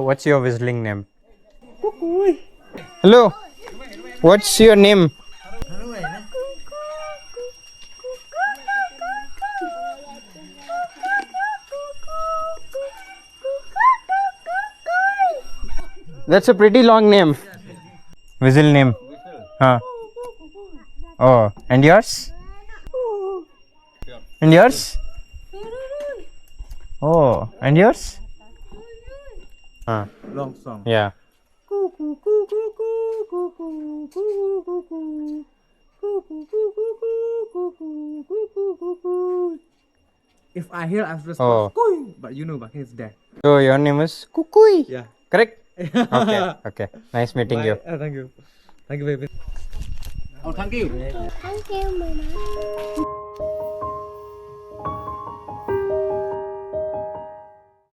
What's your whistling name? Hello. What's your name? That's a pretty long name. Whistle name. Huh. Oh, and yours? And yours? Oh, and yours? Huh. Long song. Yeah. If I hear, I respond, Oh. "Koi," but you know, Bakin is there. So your name is Kukui. Yeah. Correct? Okay. Okay. Nice meeting you. Thank you. Thank you, baby. Oh, thank you. Thank you, Mama.